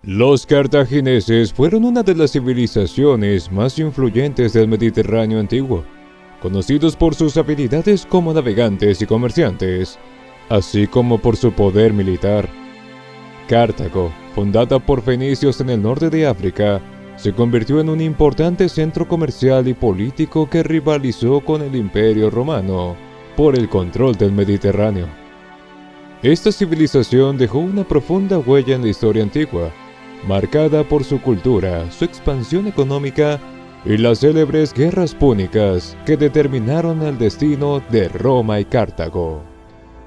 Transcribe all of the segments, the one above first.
Los cartagineses fueron una de las civilizaciones más influyentes del Mediterráneo antiguo, conocidos por sus habilidades como navegantes y comerciantes, así como por su poder militar. Cartago, fundada por fenicios en el norte de África, se convirtió en un importante centro comercial y político que rivalizó con el Imperio Romano por el control del Mediterráneo. Esta civilización dejó una profunda huella en la historia antigua, marcada por su cultura, su expansión económica y las célebres guerras púnicas que determinaron el destino de Roma y Cartago.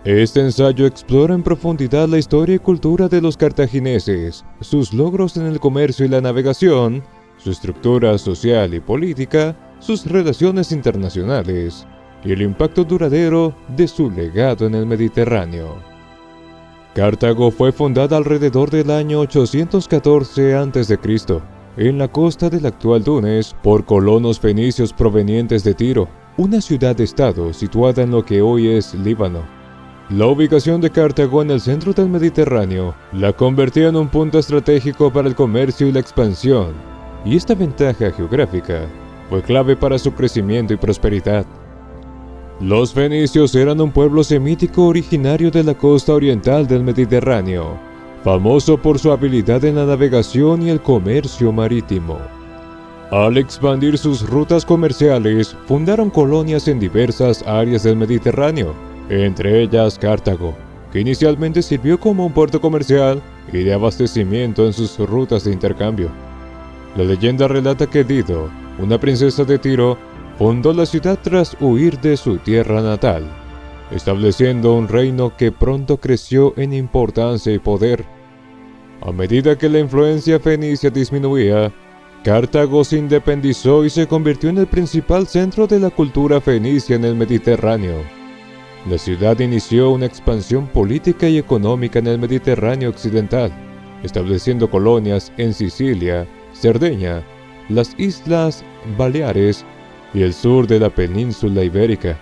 Este ensayo explora en profundidad la historia y cultura de los cartagineses, sus logros en el comercio y la navegación, su estructura social y política, sus relaciones internacionales y el impacto duradero de su legado en el Mediterráneo. Cartago fue fundada alrededor del año 814 a.C., en la costa del actual Túnez, por colonos fenicios provenientes de Tiro, una ciudad-estado situada en lo que hoy es Líbano. La ubicación de Cartago en el centro del Mediterráneo la convertía en un punto estratégico para el comercio y la expansión, y esta ventaja geográfica fue clave para su crecimiento y prosperidad. Los fenicios eran un pueblo semítico originario de la costa oriental del Mediterráneo, famoso por su habilidad en la navegación y el comercio marítimo. Al expandir sus rutas comerciales, fundaron colonias en diversas áreas del Mediterráneo, entre ellas Cartago, que inicialmente sirvió como un puerto comercial y de abastecimiento en sus rutas de intercambio. La leyenda relata que Dido, una princesa de Tiro, fundó la ciudad tras huir de su tierra natal, estableciendo un reino que pronto creció en importancia y poder. A medida que la influencia fenicia disminuía, Cartago se independizó y se convirtió en el principal centro de la cultura fenicia en el Mediterráneo. La ciudad inició una expansión política y económica en el Mediterráneo occidental, estableciendo colonias en Sicilia, Cerdeña, las Islas Baleares y el sur de la península ibérica.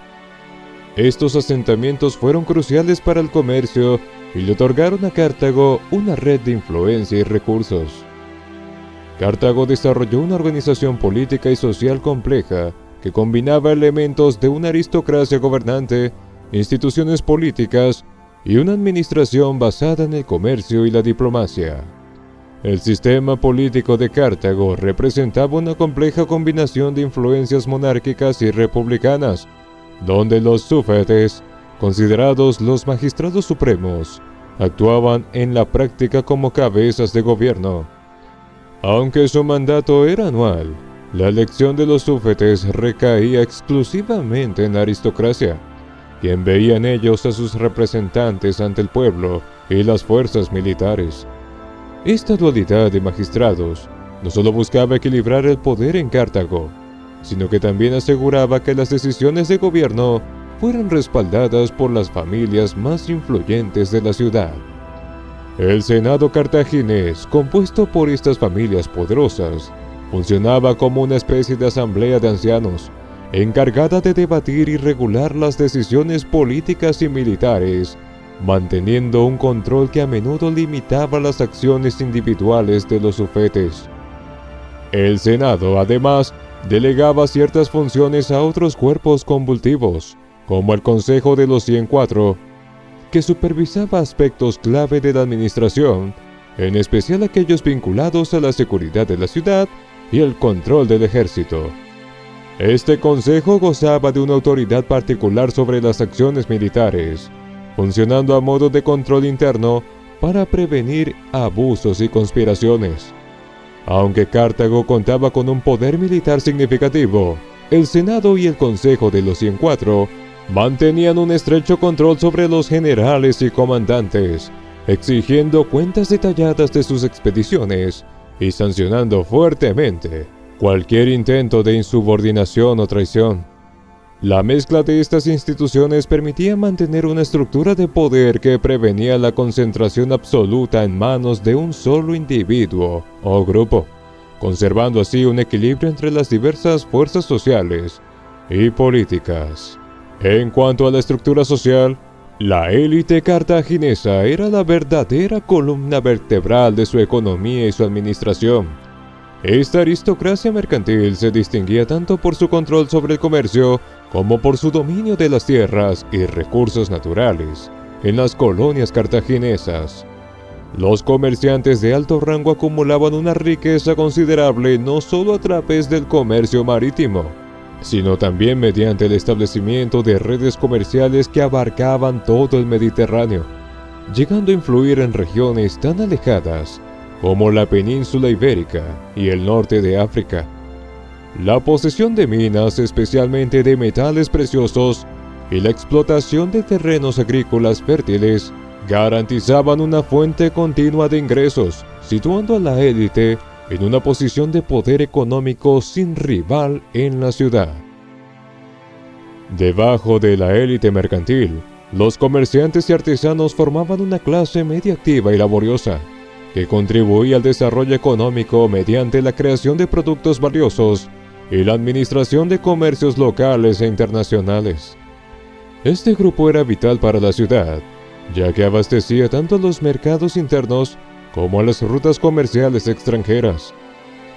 Estos asentamientos fueron cruciales para el comercio y le otorgaron a Cartago una red de influencia y recursos. Cartago desarrolló una organización política y social compleja que combinaba elementos de una aristocracia gobernante, instituciones políticas y una administración basada en el comercio y la diplomacia. El sistema político de Cartago representaba una compleja combinación de influencias monárquicas y republicanas, donde los súfetes, considerados los magistrados supremos, actuaban en la práctica como cabezas de gobierno. Aunque su mandato era anual, la elección de los súfetes recaía exclusivamente en la aristocracia, quien veía en ellos a sus representantes ante el pueblo y las fuerzas militares. Esta dualidad de magistrados no solo buscaba equilibrar el poder en Cartago, sino que también aseguraba que las decisiones de gobierno fueran respaldadas por las familias más influyentes de la ciudad. El Senado cartaginés, compuesto por estas familias poderosas, funcionaba como una especie de asamblea de ancianos, encargada de debatir y regular las decisiones políticas y militares, manteniendo un control que a menudo limitaba las acciones individuales de los sufetes. El Senado, además, delegaba ciertas funciones a otros cuerpos convultivos, como el Consejo de los 104, que supervisaba aspectos clave de la administración, en especial aquellos vinculados a la seguridad de la ciudad y el control del ejército. Este consejo gozaba de una autoridad particular sobre las acciones militares, funcionando a modo de control interno para prevenir abusos y conspiraciones. Aunque Cartago contaba con un poder militar significativo, el Senado y el Consejo de los 104 mantenían un estrecho control sobre los generales y comandantes, exigiendo cuentas detalladas de sus expediciones y sancionando fuertemente cualquier intento de insubordinación o traición. La mezcla de estas instituciones permitía mantener una estructura de poder que prevenía la concentración absoluta en manos de un solo individuo o grupo, conservando así un equilibrio entre las diversas fuerzas sociales y políticas. En cuanto a la estructura social, La élite cartaginesa era la verdadera columna vertebral de su economía y su administración. Esta aristocracia mercantil se distinguía tanto por su control sobre el comercio como por su dominio de las tierras y recursos naturales en las colonias cartaginesas. Los comerciantes de alto rango acumulaban una riqueza considerable no solo a través del comercio marítimo, sino también mediante el establecimiento de redes comerciales que abarcaban todo el Mediterráneo, llegando a influir en regiones tan alejadas como la península ibérica y el norte de África. La posesión de minas, especialmente de metales preciosos, y la explotación de terrenos agrícolas fértiles garantizaban una fuente continua de ingresos, situando a la élite en una posición de poder económico sin rival en la ciudad. Debajo de la élite mercantil, los comerciantes y artesanos formaban una clase media activa y laboriosa, que contribuía al desarrollo económico mediante la creación de productos valiosos y la administración de comercios locales e internacionales. Este grupo era vital para la ciudad, ya que abastecía tanto a los mercados internos como a las rutas comerciales extranjeras.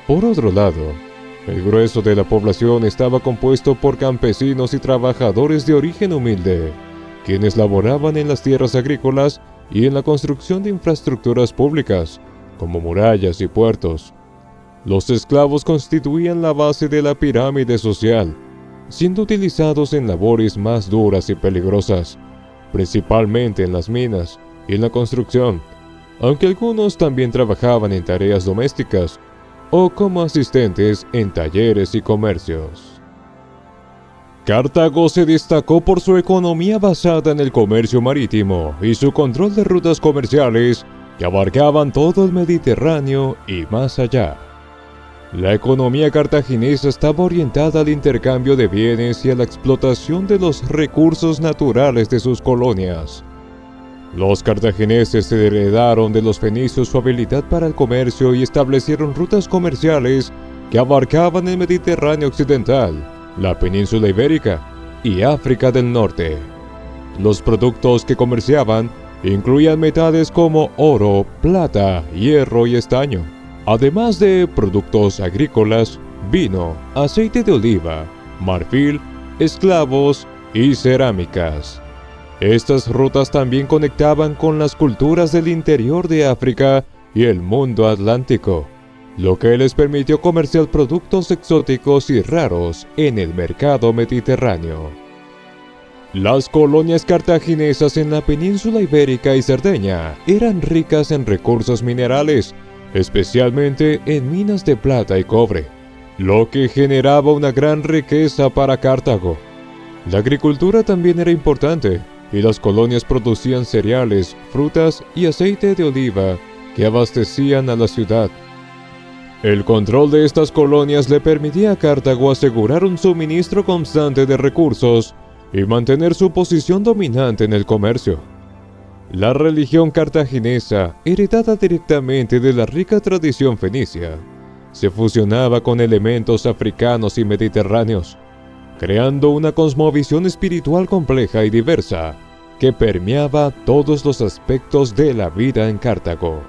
Por otro lado, el grueso de la población estaba compuesto por campesinos y trabajadores de origen humilde, quienes laboraban en las tierras agrícolas y en la construcción de infraestructuras públicas, como murallas y puertos. Los esclavos constituían la base de la pirámide social, siendo utilizados en labores más duras y peligrosas, principalmente en las minas y en la construcción, aunque algunos también trabajaban en tareas domésticas o como asistentes en talleres y comercios. Cartago se destacó por su economía basada en el comercio marítimo y su control de rutas comerciales que abarcaban todo el Mediterráneo y más allá. La economía cartaginesa estaba orientada al intercambio de bienes y a la explotación de los recursos naturales de sus colonias. Los cartagineses heredaron de los fenicios su habilidad para el comercio y establecieron rutas comerciales que abarcaban el Mediterráneo occidental, la península ibérica y África del Norte. Los productos que comerciaban incluían metales como oro, plata, hierro y estaño, además de productos agrícolas, vino, aceite de oliva, marfil, esclavos y cerámicas. Estas rutas también conectaban con las culturas del interior de África y el mundo atlántico, lo que les permitió comerciar productos exóticos y raros en el mercado mediterráneo. Las colonias cartaginesas en la península ibérica y Cerdeña eran ricas en recursos minerales, especialmente en minas de plata y cobre, lo que generaba una gran riqueza para Cartago. La agricultura también era importante, y las colonias producían cereales, frutas y aceite de oliva que abastecían a la ciudad. El control de estas colonias le permitía a Cartago asegurar un suministro constante de recursos y mantener su posición dominante en el comercio. La religión cartaginesa, heredada directamente de la rica tradición fenicia, se fusionaba con elementos africanos y mediterráneos, creando una cosmovisión espiritual compleja y diversa que permeaba todos los aspectos de la vida en Cartago.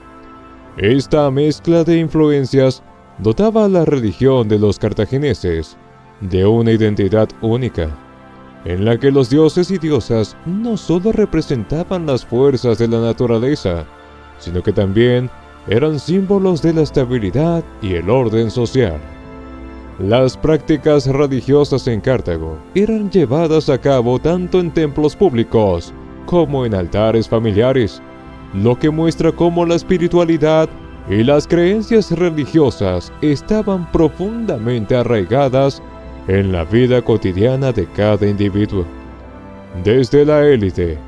Esta mezcla de influencias dotaba a la religión de los cartagineses de una identidad única, en la que los dioses y diosas no solo representaban las fuerzas de la naturaleza, sino que también eran símbolos de la estabilidad y el orden social. Las prácticas religiosas en Cartago eran llevadas a cabo tanto en templos públicos como en altares familiares, lo que muestra cómo la espiritualidad y las creencias religiosas estaban profundamente arraigadas en la vida cotidiana de cada individuo, desde la élite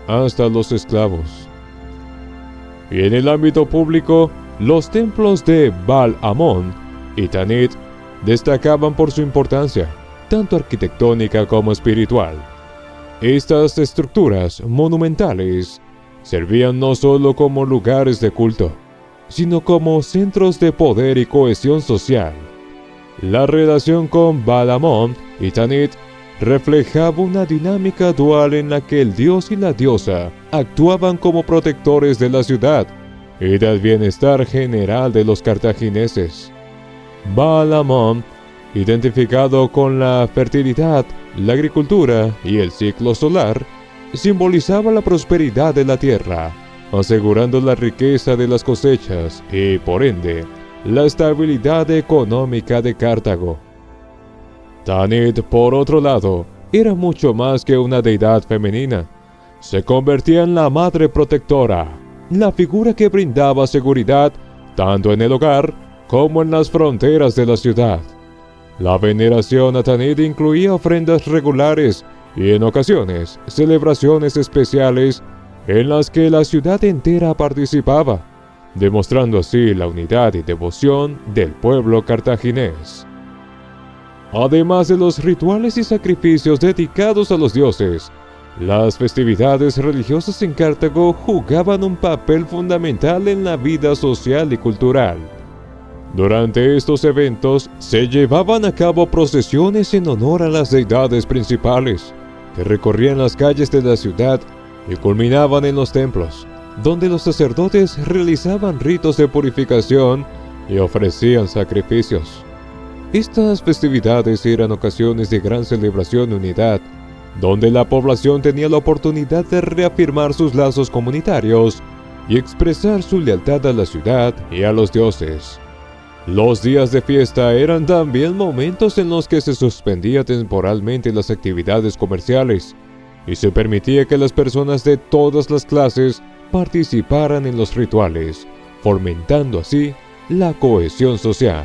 hasta los esclavos. Y en el ámbito público, los templos de Baal-Amón y Tanit destacaban por su importancia, tanto arquitectónica como espiritual. Estas estructuras monumentales servían no solo como lugares de culto, sino como centros de poder y cohesión social. La relación con Baal-Amón y Tanit reflejaba una dinámica dual en la que el dios y la diosa actuaban como protectores de la ciudad y del bienestar general de los cartagineses. Baal-Amón, identificado con la fertilidad, la agricultura y el ciclo solar, simbolizaba la prosperidad de la tierra, asegurando la riqueza de las cosechas y, por ende, la estabilidad económica de Cartago. Tanit, por otro lado, era mucho más que una deidad femenina. Se convertía en la madre protectora, la figura que brindaba seguridad tanto en el hogar como en las fronteras de la ciudad. La veneración a Tanit incluía ofrendas regulares y, en ocasiones, celebraciones especiales en las que la ciudad entera participaba, demostrando así la unidad y devoción del pueblo cartaginés. Además de los rituales y sacrificios dedicados a los dioses, las festividades religiosas en Cartago jugaban un papel fundamental en la vida social y cultural. Durante estos eventos se llevaban a cabo procesiones en honor a las deidades principales, que recorrían las calles de la ciudad y culminaban en los templos, donde los sacerdotes realizaban ritos de purificación y ofrecían sacrificios. Estas festividades eran ocasiones de gran celebración y unidad, donde la población tenía la oportunidad de reafirmar sus lazos comunitarios y expresar su lealtad a la ciudad y a los dioses. Los días de fiesta eran también momentos en los que se suspendía temporalmente las actividades comerciales y se permitía que las personas de todas las clases participaran en los rituales, fomentando así la cohesión social.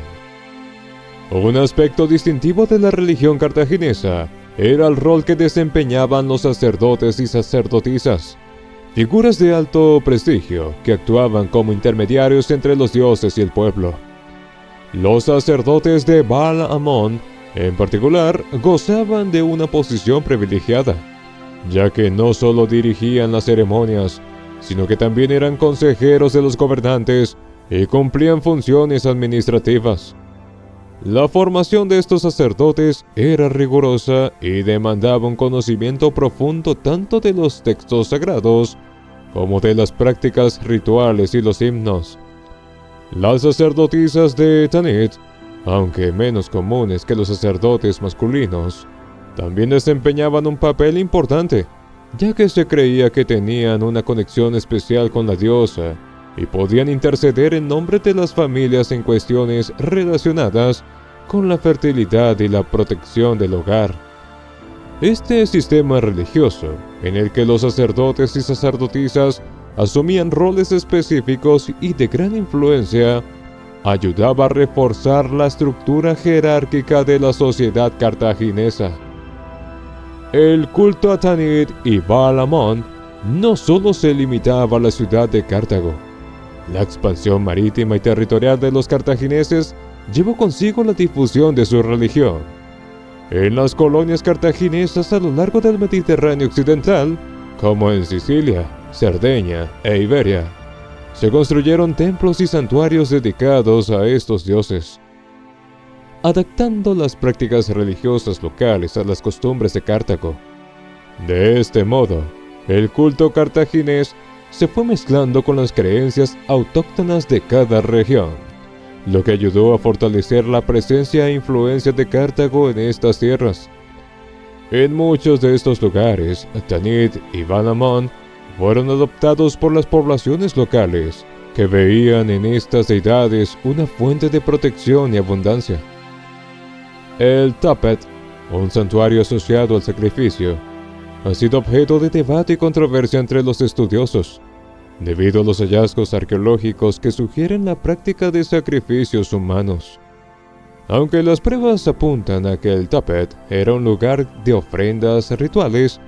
Un aspecto distintivo de la religión cartaginesa era el rol que desempeñaban los sacerdotes y sacerdotisas, figuras de alto prestigio que actuaban como intermediarios entre los dioses y el pueblo. Los sacerdotes de Baal-Amón, en particular, gozaban de una posición privilegiada, ya que no solo dirigían las ceremonias, sino que también eran consejeros de los gobernantes y cumplían funciones administrativas. La formación de estos sacerdotes era rigurosa y demandaba un conocimiento profundo tanto de los textos sagrados como de las prácticas rituales y los himnos. Las sacerdotisas de Tanit, aunque menos comunes que los sacerdotes masculinos, también desempeñaban un papel importante, ya que se creía que tenían una conexión especial con la diosa y podían interceder en nombre de las familias en cuestiones relacionadas con la fertilidad y la protección del hogar. Este sistema religioso, en el que los sacerdotes y sacerdotisas asumían roles específicos y de gran influencia, ayudaba a reforzar la estructura jerárquica de la sociedad cartaginesa. El culto a Tanit y Baal-Amón no solo se limitaba a la ciudad de Cartago. La expansión marítima y territorial de los cartagineses llevó consigo la difusión de su religión. En las colonias cartaginesas a lo largo del Mediterráneo occidental, como en Sicilia, Cerdeña e Iberia, se construyeron templos y santuarios dedicados a estos dioses, adaptando las prácticas religiosas locales a las costumbres de Cartago. De este modo, el culto cartaginés se fue mezclando con las creencias autóctonas de cada región, lo que ayudó a fortalecer la presencia e influencia de Cartago en estas tierras. En muchos de estos lugares, Tanit y Baal-Amón fueron adoptados por las poblaciones locales, que veían en estas deidades una fuente de protección y abundancia. El Tapet, un santuario asociado al sacrificio, ha sido objeto de debate y controversia entre los estudiosos, debido a los hallazgos arqueológicos que sugieren la práctica de sacrificios humanos. Aunque las pruebas apuntan a que el Tapet era un lugar de ofrendas rituales,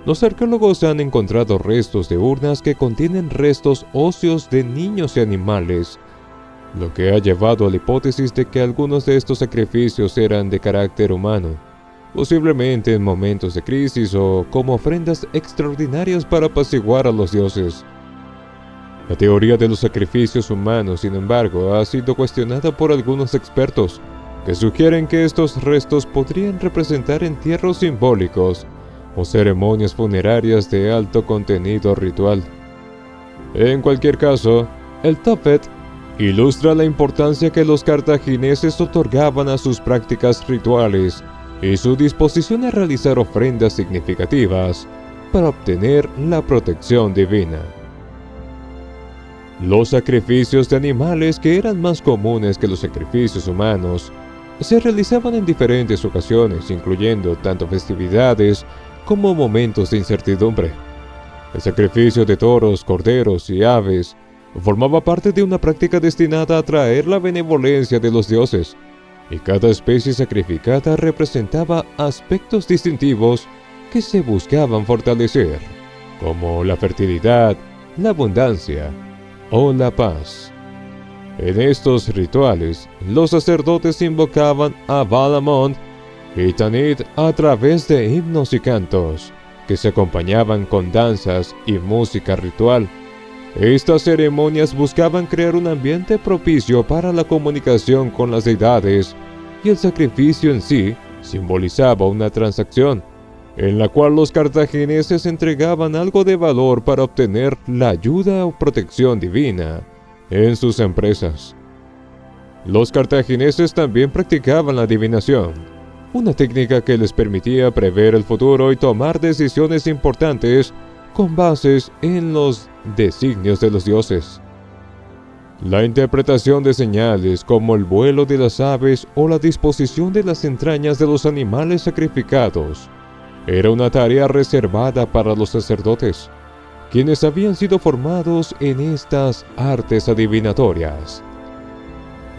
los arqueólogos han encontrado restos de urnas que contienen restos óseos de niños y animales, lo que ha llevado a la hipótesis de que algunos de estos sacrificios eran de carácter humano, posiblemente en momentos de crisis o como ofrendas extraordinarias para apaciguar a los dioses. La teoría de los sacrificios humanos, sin embargo, ha sido cuestionada por algunos expertos, que sugieren que estos restos podrían representar entierros simbólicos o ceremonias funerarias de alto contenido ritual. En cualquier caso, el Tophet ilustra la importancia que los cartagineses otorgaban a sus prácticas rituales y su disposición a realizar ofrendas significativas para obtener la protección divina. Los sacrificios de animales, que eran más comunes que los sacrificios humanos, se realizaban en diferentes ocasiones, incluyendo tanto festividades como momentos de incertidumbre. El sacrificio de toros, corderos y aves formaba parte de una práctica destinada a atraer la benevolencia de los dioses, y cada especie sacrificada representaba aspectos distintivos que se buscaban fortalecer, como la fertilidad, la abundancia o la paz. En estos rituales, los sacerdotes invocaban a Baal-Amon y Tanit a través de himnos y cantos, que se acompañaban con danzas y música ritual. Estas ceremonias buscaban crear un ambiente propicio para la comunicación con las deidades, y el sacrificio en sí simbolizaba una transacción, en la cual los cartagineses entregaban algo de valor para obtener la ayuda o protección divina en sus empresas. Los cartagineses también practicaban la adivinación, una técnica que les permitía prever el futuro y tomar decisiones importantes con bases en los designios de los dioses. La interpretación de señales como el vuelo de las aves o la disposición de las entrañas de los animales sacrificados era una tarea reservada para los sacerdotes, quienes habían sido formados en estas artes adivinatorias.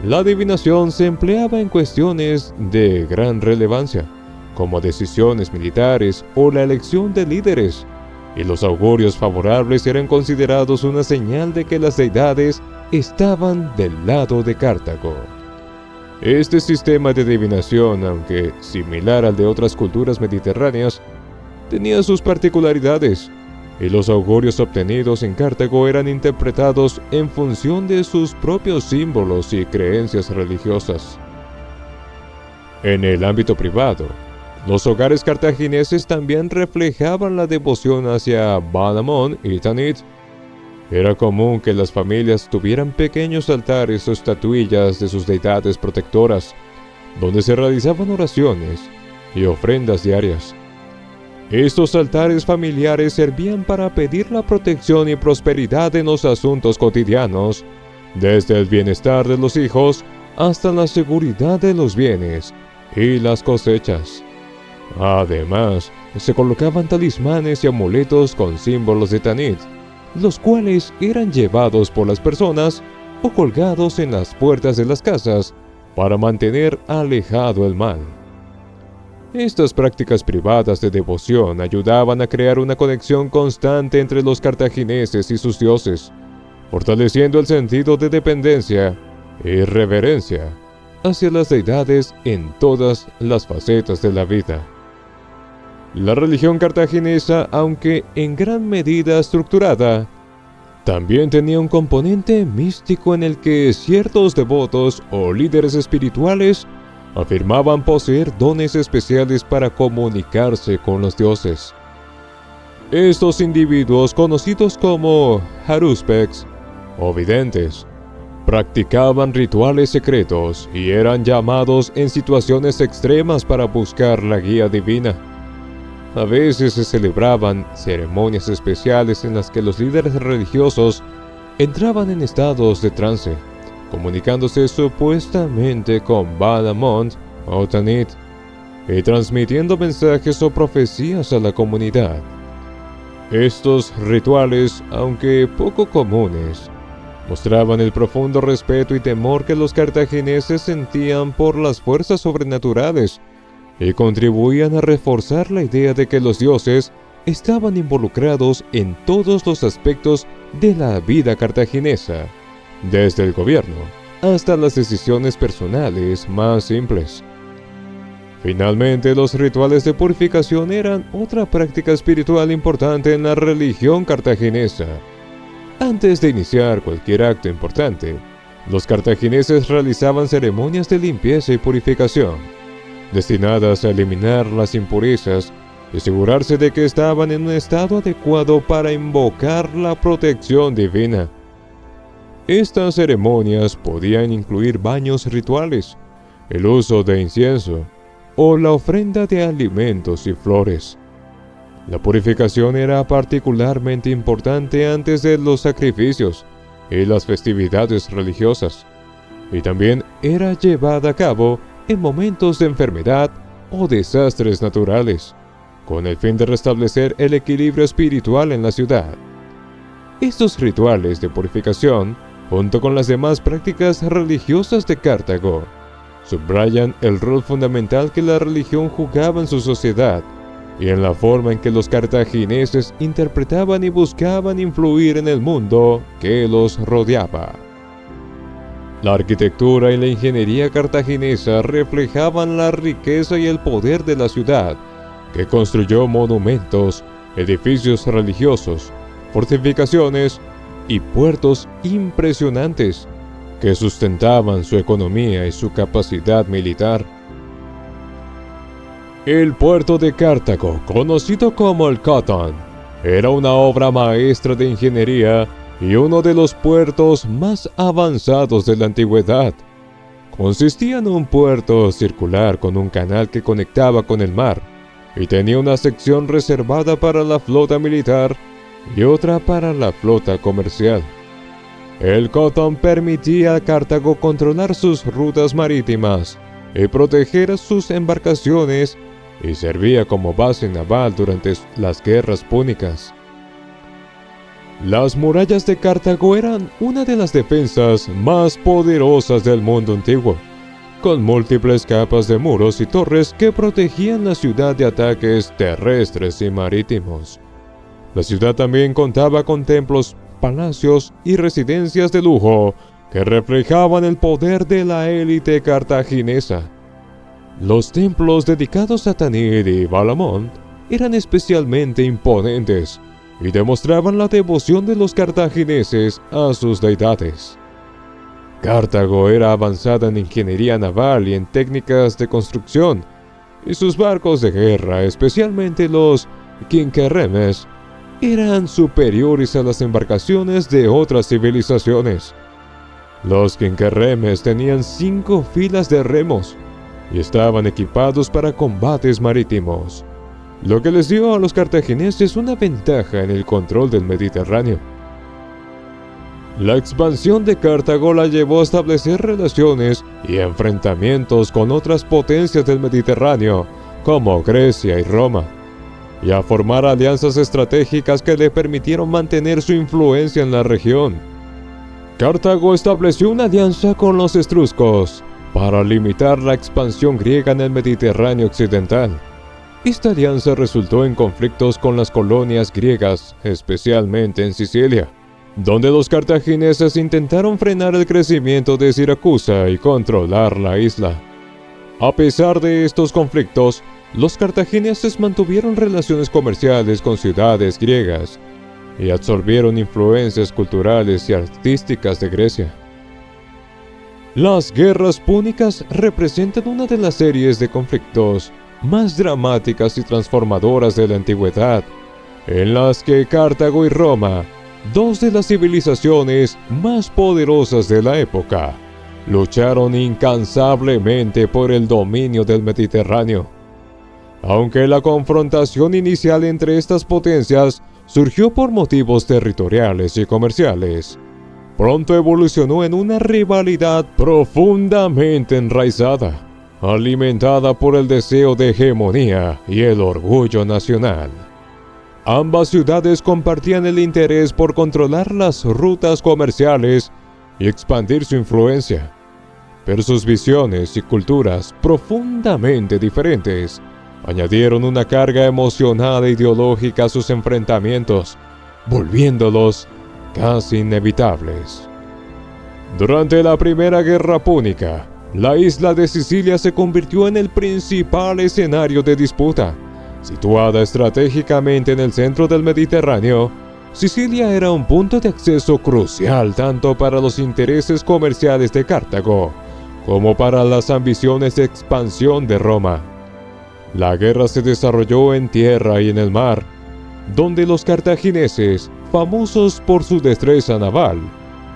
La adivinación se empleaba en cuestiones de gran relevancia, como decisiones militares o la elección de líderes, y los augurios favorables eran considerados una señal de que las deidades estaban del lado de Cartago. Este sistema de adivinación, aunque similar al de otras culturas mediterráneas, tenía sus particularidades, y los augurios obtenidos en Cartago eran interpretados en función de sus propios símbolos y creencias religiosas. En el ámbito privado, los hogares cartagineses también reflejaban la devoción hacia Baal-Amon y Tanit. Era común que las familias tuvieran pequeños altares o estatuillas de sus deidades protectoras, donde se realizaban oraciones y ofrendas diarias. Estos altares familiares servían para pedir la protección y prosperidad en los asuntos cotidianos, desde el bienestar de los hijos hasta la seguridad de los bienes y las cosechas. Además, se colocaban talismanes y amuletos con símbolos de Tanit, los cuales eran llevados por las personas o colgados en las puertas de las casas para mantener alejado el mal. Estas prácticas privadas de devoción ayudaban a crear una conexión constante entre los cartagineses y sus dioses, fortaleciendo el sentido de dependencia y reverencia hacia las deidades en todas las facetas de la vida. La religión cartaginesa, aunque en gran medida estructurada, también tenía un componente místico en el que ciertos devotos o líderes espirituales afirmaban poseer dones especiales para comunicarse con los dioses. Estos individuos, conocidos como Haruspex o videntes, practicaban rituales secretos y eran llamados en situaciones extremas para buscar la guía divina. A veces se celebraban ceremonias especiales en las que los líderes religiosos entraban en estados de trance, comunicándose supuestamente con Baal-Amon o Tanit y transmitiendo mensajes o profecías a la comunidad. Estos rituales, aunque poco comunes, mostraban el profundo respeto y temor que los cartagineses sentían por las fuerzas sobrenaturales y contribuían a reforzar la idea de que los dioses estaban involucrados en todos los aspectos de la vida cartaginesa, desde el gobierno hasta las decisiones personales más simples. Finalmente, los rituales de purificación eran otra práctica espiritual importante en la religión cartaginesa. Antes de iniciar cualquier acto importante, Los cartagineses realizaban ceremonias de limpieza y purificación, destinadas a eliminar las impurezas y asegurarse de que estaban en un estado adecuado para invocar la protección divina. Estas ceremonias podían incluir baños rituales, el uso de incienso o la ofrenda de alimentos y flores. La purificación era particularmente importante antes de los sacrificios y las festividades religiosas, y también era llevada a cabo en momentos de enfermedad o desastres naturales, con el fin de restablecer el equilibrio espiritual en la ciudad. Estos rituales de purificación, junto con las demás prácticas religiosas de Cartago, subrayan el rol fundamental que la religión jugaba en su sociedad y en la forma en que los cartagineses interpretaban y buscaban influir en el mundo que los rodeaba. La arquitectura y la ingeniería cartaginesa reflejaban la riqueza y el poder de la ciudad, que construyó monumentos, edificios religiosos, fortificaciones y puertos impresionantes que sustentaban su economía y su capacidad militar. El puerto de Cartago, conocido como el Cotton, era una obra maestra de ingeniería y uno de los puertos más avanzados de la antigüedad. Consistía en un puerto circular con un canal que conectaba con el mar y tenía una sección reservada para la flota militar y otra para la flota comercial. El Cotton permitía a Cartago controlar sus rutas marítimas y proteger sus embarcaciones, y servía como base naval durante las guerras púnicas. Las murallas de Cartago eran una de las defensas más poderosas del mundo antiguo, con múltiples capas de muros y torres que protegían la ciudad de ataques terrestres y marítimos. La ciudad también contaba con templos, palacios y residencias de lujo que reflejaban el poder de la élite cartaginesa. Los templos dedicados a Tanit y Balamón eran especialmente imponentes y demostraban la devoción de los cartagineses a sus deidades. Cartago era avanzada en ingeniería naval y en técnicas de construcción, y sus barcos de guerra, especialmente los quinquerremes, eran superiores a las embarcaciones de otras civilizaciones. Los quinquerremes tenían 5 filas de remos y estaban equipados para combates marítimos, lo que les dio a los cartagineses una ventaja en el control del Mediterráneo. La expansión de Cartago la llevó a establecer relaciones y enfrentamientos con otras potencias del Mediterráneo, como Grecia y Roma, y a formar alianzas estratégicas que le permitieron mantener su influencia en la región. Cartago estableció una alianza con los etruscos para limitar la expansión griega en el Mediterráneo occidental. Esta alianza resultó en conflictos con las colonias griegas, especialmente en Sicilia, donde los cartagineses intentaron frenar el crecimiento de Siracusa y controlar la isla. A pesar de estos conflictos, los cartagineses mantuvieron relaciones comerciales con ciudades griegas y absorbieron influencias culturales y artísticas de Grecia. Las guerras púnicas representan una de las series de conflictos más dramáticas y transformadoras de la antigüedad, en las que Cartago y Roma, dos de las civilizaciones más poderosas de la época, lucharon incansablemente por el dominio del Mediterráneo. Aunque la confrontación inicial entre estas potencias surgió por motivos territoriales y comerciales, pronto evolucionó en una rivalidad profundamente enraizada, alimentada por el deseo de hegemonía y el orgullo nacional. Ambas ciudades compartían el interés por controlar las rutas comerciales y expandir su influencia, pero sus visiones y culturas profundamente diferentes añadieron una carga emocional e ideológica a sus enfrentamientos, volviéndolos casi inevitables. Durante la Primera Guerra Púnica, la isla de Sicilia se convirtió en el principal escenario de disputa. Situada estratégicamente en el centro del Mediterráneo, Sicilia era un punto de acceso crucial tanto para los intereses comerciales de Cartago como para las ambiciones de expansión de Roma. La guerra se desarrolló en tierra y en el mar, donde los cartagineses, famosos por su destreza naval,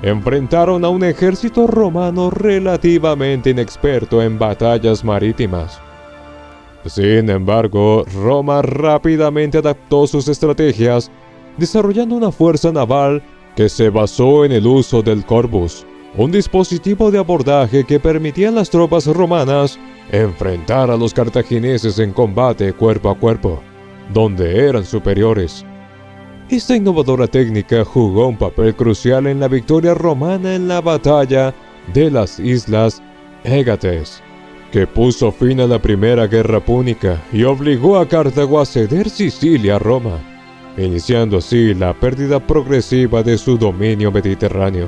enfrentaron a un ejército romano relativamente inexperto en batallas marítimas. Sin embargo, Roma rápidamente adaptó sus estrategias, desarrollando una fuerza naval que se basó en el uso del corvus, un dispositivo de abordaje que permitía a las tropas romanas enfrentar a los cartagineses en combate cuerpo a cuerpo, donde eran superiores. Esta innovadora técnica jugó un papel crucial en la victoria romana en la batalla de las Islas Égates, que puso fin a la Primera Guerra Púnica y obligó a Cartago a ceder Sicilia a Roma, iniciando así la pérdida progresiva de su dominio mediterráneo.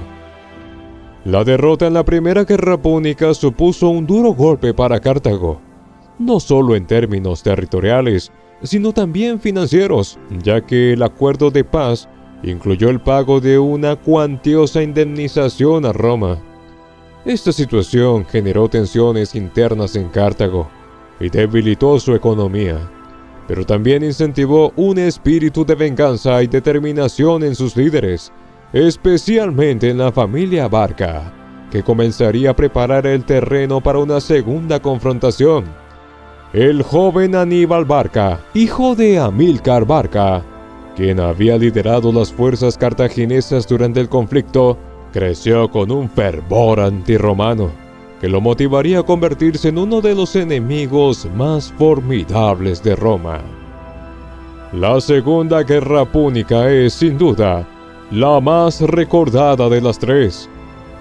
La derrota en la Primera Guerra Púnica supuso un duro golpe para Cartago, no solo en términos territoriales, sino también financieros, ya que el acuerdo de paz incluyó el pago de una cuantiosa indemnización a Roma. Esta situación generó tensiones internas en Cartago y debilitó su economía, pero también incentivó un espíritu de venganza y determinación en sus líderes, especialmente en la familia Barca, que comenzaría a preparar el terreno para una segunda confrontación. El joven Aníbal Barca, hijo de Amílcar Barca, quien había liderado las fuerzas cartaginesas durante el conflicto, creció con un fervor antirromano que lo motivaría a convertirse en uno de los enemigos más formidables de Roma. La Segunda Guerra Púnica es, sin duda, la más recordada de las tres,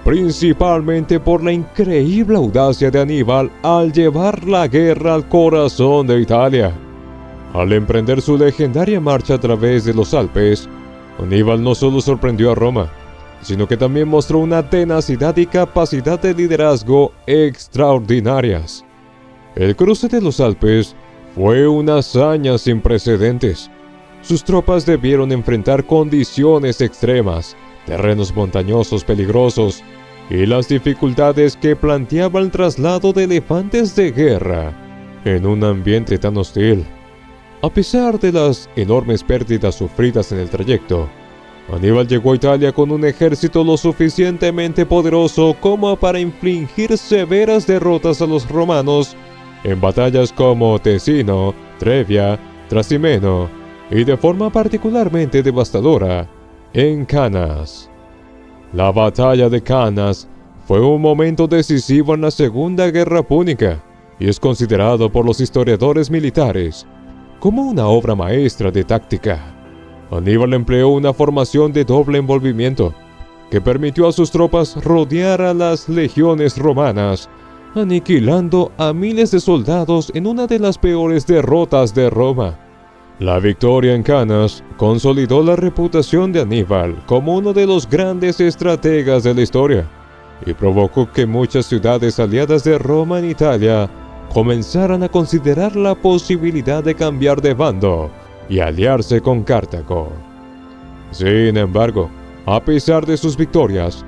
principalmente por la increíble audacia de Aníbal al llevar la guerra al corazón de Italia. Al emprender su legendaria marcha a través de los Alpes, Aníbal no solo sorprendió a Roma, sino que también mostró una tenacidad y capacidad de liderazgo extraordinarias. El cruce de los Alpes fue una hazaña sin precedentes. Sus tropas debieron enfrentar condiciones extremas, terrenos montañosos peligrosos y las dificultades que planteaba el traslado de elefantes de guerra en un ambiente tan hostil. A pesar de las enormes pérdidas sufridas en el trayecto, Aníbal llegó a Italia con un ejército lo suficientemente poderoso como para infligir severas derrotas a los romanos en batallas como Tesino, Trevia, Trasimeno y de forma particularmente devastadora en Canas. La batalla de Canas fue un momento decisivo en la Segunda Guerra Púnica y es considerado por los historiadores militares como una obra maestra de táctica. Aníbal empleó una formación de doble envolvimiento que permitió a sus tropas rodear a las legiones romanas, aniquilando a miles de soldados en una de las peores derrotas de Roma. La victoria en Canas consolidó la reputación de Aníbal como uno de los grandes estrategas de la historia y provocó que muchas ciudades aliadas de Roma en Italia comenzaran a considerar la posibilidad de cambiar de bando y aliarse con Cartago. Sin embargo, a pesar de sus victorias,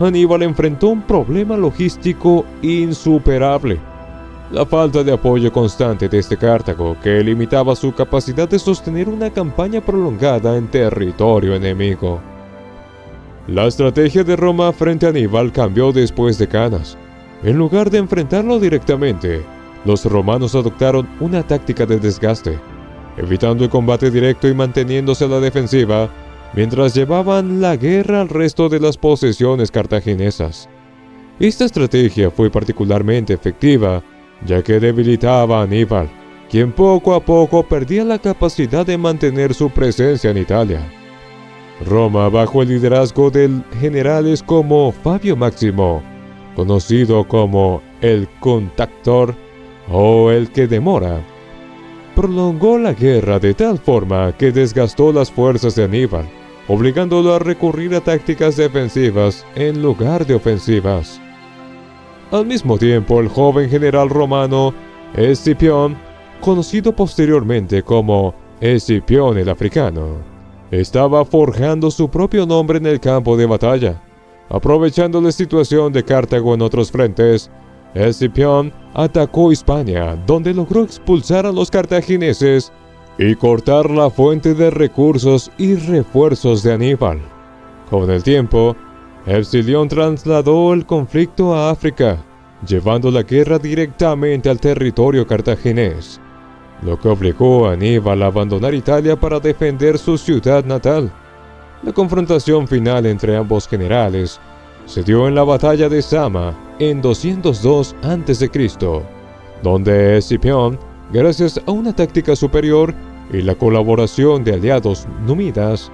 Aníbal enfrentó un problema logístico insuperable: la falta de apoyo constante desde Cartago, que limitaba su capacidad de sostener una campaña prolongada en territorio enemigo. La estrategia de Roma frente a Aníbal cambió después de Canas. En lugar de enfrentarlo directamente, los romanos adoptaron una táctica de desgaste, evitando el combate directo y manteniéndose a la defensiva mientras llevaban la guerra al resto de las posesiones cartaginesas. Esta estrategia fue particularmente efectiva, ya que debilitaba a Aníbal, quien poco a poco perdía la capacidad de mantener su presencia en Italia. Roma, bajo el liderazgo de generales como Fabio Máximo, conocido como el Contactor o el que demora, prolongó la guerra de tal forma que desgastó las fuerzas de Aníbal, obligándolo a recurrir a tácticas defensivas en lugar de ofensivas. Al mismo tiempo, el joven general romano Escipión, conocido posteriormente como Escipión el Africano, estaba forjando su propio nombre en el campo de batalla. Aprovechando la situación de Cartago en otros frentes, Escipión atacó Hispania, donde logró expulsar a los cartagineses y cortar la fuente de recursos y refuerzos de Aníbal. Con el tiempo, Escilión trasladó el conflicto a África, llevando la guerra directamente al territorio cartaginés, lo que obligó a Aníbal a abandonar Italia para defender su ciudad natal. La confrontación final entre ambos generales se dio en la batalla de Zama en 202 a.C., donde Escipión, gracias a una táctica superior y la colaboración de aliados númidas,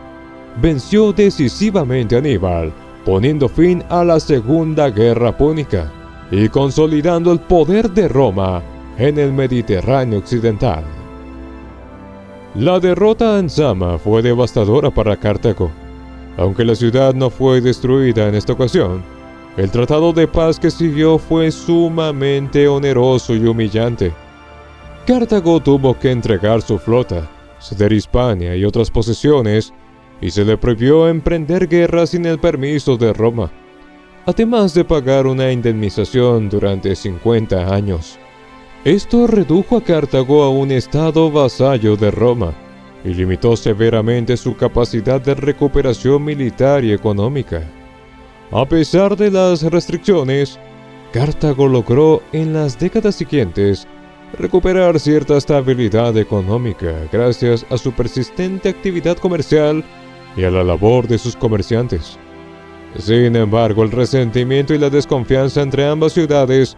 venció decisivamente a Aníbal, poniendo fin a la Segunda Guerra Púnica y consolidando el poder de Roma en el Mediterráneo occidental. La derrota en Zama fue devastadora para Cartago. Aunque la ciudad no fue destruida en esta ocasión, el tratado de paz que siguió fue sumamente oneroso y humillante. Cartago tuvo que entregar su flota, ceder Hispania y otras posesiones, y se le prohibió emprender guerra sin el permiso de Roma, además de pagar una indemnización durante 50 años. Esto redujo a Cartago a un estado vasallo de Roma y limitó severamente su capacidad de recuperación militar y económica. A pesar de las restricciones, Cartago logró en las décadas siguientes recuperar cierta estabilidad económica gracias a su persistente actividad comercial y a la labor de sus comerciantes. Sin embargo, el resentimiento y la desconfianza entre ambas ciudades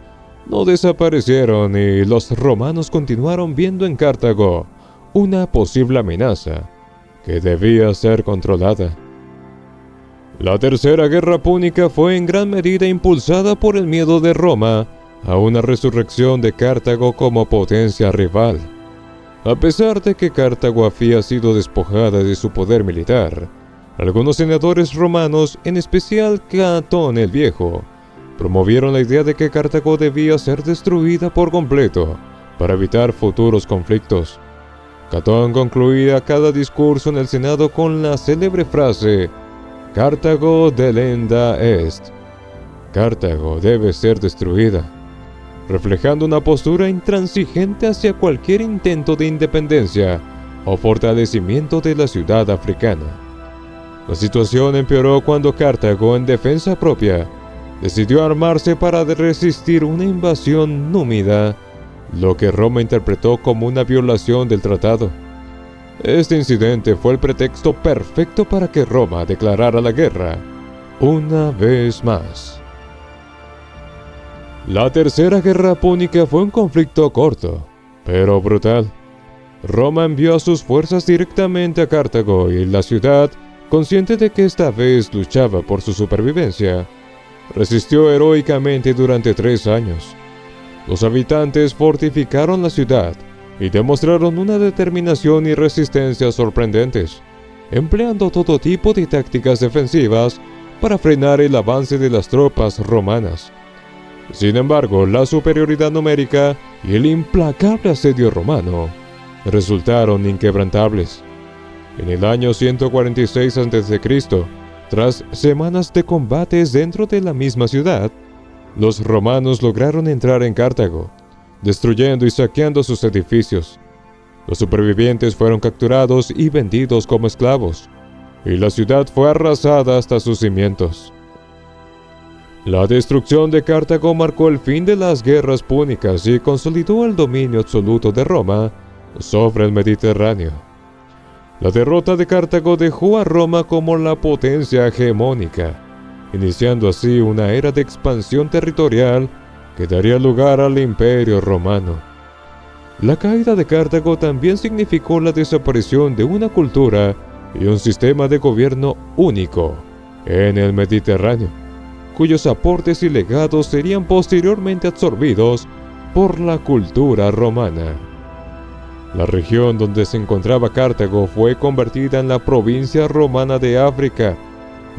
no desaparecieron y los romanos continuaron viendo en Cartago una posible amenaza que debía ser controlada. La Tercera Guerra Púnica fue en gran medida impulsada por el miedo de Roma a una resurrección de Cartago como potencia rival. A pesar de que Cartago había sido despojada de su poder militar, algunos senadores romanos, en especial Catón el Viejo, promovieron la idea de que Cartago debía ser destruida por completo para evitar futuros conflictos. Catón concluía cada discurso en el Senado con la célebre frase «Cartago delenda est», Cartago debe ser destruida, reflejando una postura intransigente hacia cualquier intento de independencia o fortalecimiento de la ciudad africana. La situación empeoró cuando Cartago, en defensa propia, decidió armarse para resistir una invasión númida, lo que Roma interpretó como una violación del tratado. Este incidente fue el pretexto perfecto para que Roma declarara la guerra una vez más. La Tercera Guerra Púnica fue un conflicto corto, pero brutal. Roma envió a sus fuerzas directamente a Cartago y la ciudad, consciente de que esta vez luchaba por su supervivencia, resistió heroicamente durante 3 años. Los habitantes fortificaron la ciudad y demostraron una determinación y resistencia sorprendentes, empleando todo tipo de tácticas defensivas para frenar el avance de las tropas romanas. Sin embargo, la superioridad numérica y el implacable asedio romano resultaron inquebrantables. En el año 146 a.C., tras semanas de combates dentro de la misma ciudad, los romanos lograron entrar en Cartago, destruyendo y saqueando sus edificios. Los supervivientes fueron capturados y vendidos como esclavos, y la ciudad fue arrasada hasta sus cimientos. La destrucción de Cartago marcó el fin de las guerras púnicas y consolidó el dominio absoluto de Roma sobre el Mediterráneo. La derrota de Cartago dejó a Roma como la potencia hegemónica, iniciando así una era de expansión territorial que daría lugar al Imperio Romano. La caída de Cartago también significó la desaparición de una cultura y un sistema de gobierno único en el Mediterráneo, cuyos aportes y legados serían posteriormente absorbidos por la cultura romana. La región donde se encontraba Cartago fue convertida en la provincia romana de África,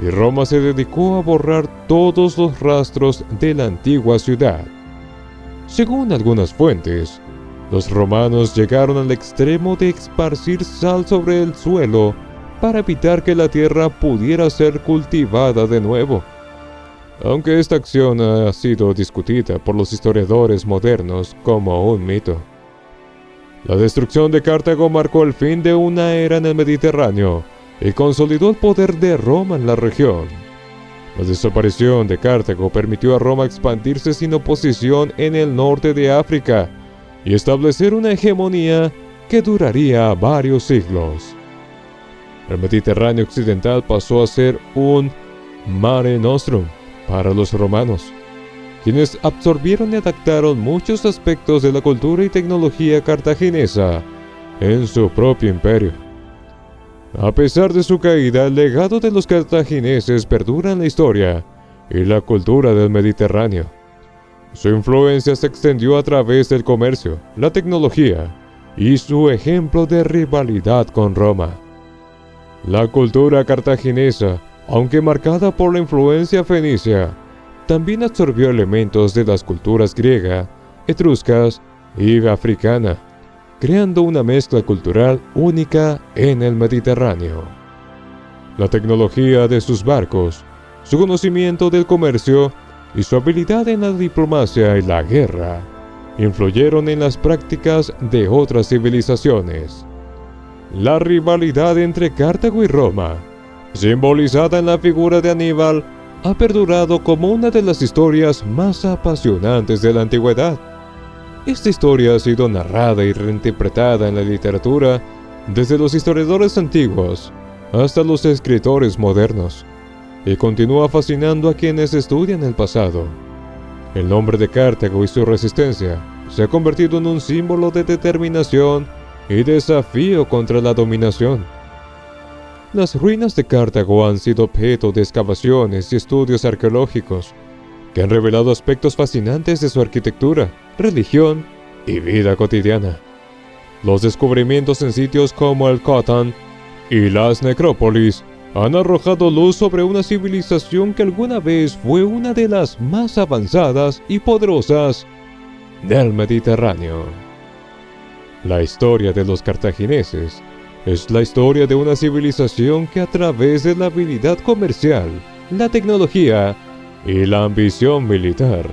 y Roma se dedicó a borrar todos los rastros de la antigua ciudad. Según algunas fuentes, los romanos llegaron al extremo de esparcir sal sobre el suelo para evitar que la tierra pudiera ser cultivada de nuevo. Aunque esta acción ha sido discutida por los historiadores modernos como un mito. La destrucción de Cartago marcó el fin de una era en el Mediterráneo y consolidó el poder de Roma en la región. La desaparición de Cartago permitió a Roma expandirse sin oposición en el norte de África y establecer una hegemonía que duraría varios siglos. El Mediterráneo occidental pasó a ser un Mare Nostrum para los romanos, quienes absorbieron y adaptaron muchos aspectos de la cultura y tecnología cartaginesa en su propio imperio. A pesar de su caída, el legado de los cartagineses perdura en la historia y la cultura del Mediterráneo. Su influencia se extendió a través del comercio, la tecnología y su ejemplo de rivalidad con Roma. La cultura cartaginesa, aunque marcada por la influencia fenicia, también absorbió elementos de las culturas griega, etruscas y africana, creando una mezcla cultural única en el Mediterráneo. La tecnología de sus barcos, su conocimiento del comercio y su habilidad en la diplomacia y la guerra influyeron en las prácticas de otras civilizaciones. La rivalidad entre Cartago y Roma, simbolizada en la figura de Aníbal, ha perdurado como una de las historias más apasionantes de la antigüedad. Esta historia ha sido narrada y reinterpretada en la literatura desde los historiadores antiguos hasta los escritores modernos, y continúa fascinando a quienes estudian el pasado. El nombre de Cartago y su resistencia se ha convertido en un símbolo de determinación y desafío contra la dominación. Las ruinas de Cartago han sido objeto de excavaciones y estudios arqueológicos que han revelado aspectos fascinantes de su arquitectura, religión y vida cotidiana. Los descubrimientos en sitios como el Cotán y las necrópolis han arrojado luz sobre una civilización que alguna vez fue una de las más avanzadas y poderosas del Mediterráneo. La historia de los cartagineses es la historia de una civilización que a través de la habilidad comercial, la tecnología y la ambición militar,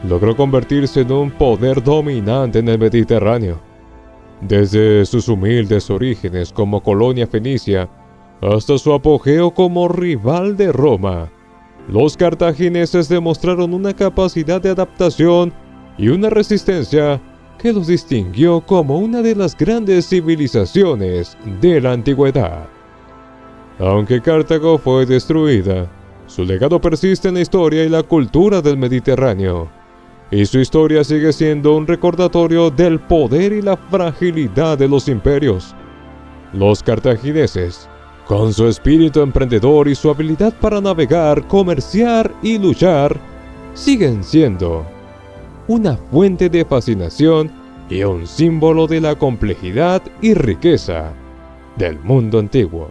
logró convertirse en un poder dominante en el Mediterráneo. Desde sus humildes orígenes como colonia fenicia hasta su apogeo como rival de Roma, los cartagineses demostraron una capacidad de adaptación y una resistencia que los distinguió como una de las grandes civilizaciones de la antigüedad. Aunque Cartago fue destruida, su legado persiste en la historia y la cultura del Mediterráneo, y su historia sigue siendo un recordatorio del poder y la fragilidad de los imperios. Los cartagineses, con su espíritu emprendedor y su habilidad para navegar, comerciar y luchar, siguen siendo una fuente de fascinación y un símbolo de la complejidad y riqueza del mundo antiguo.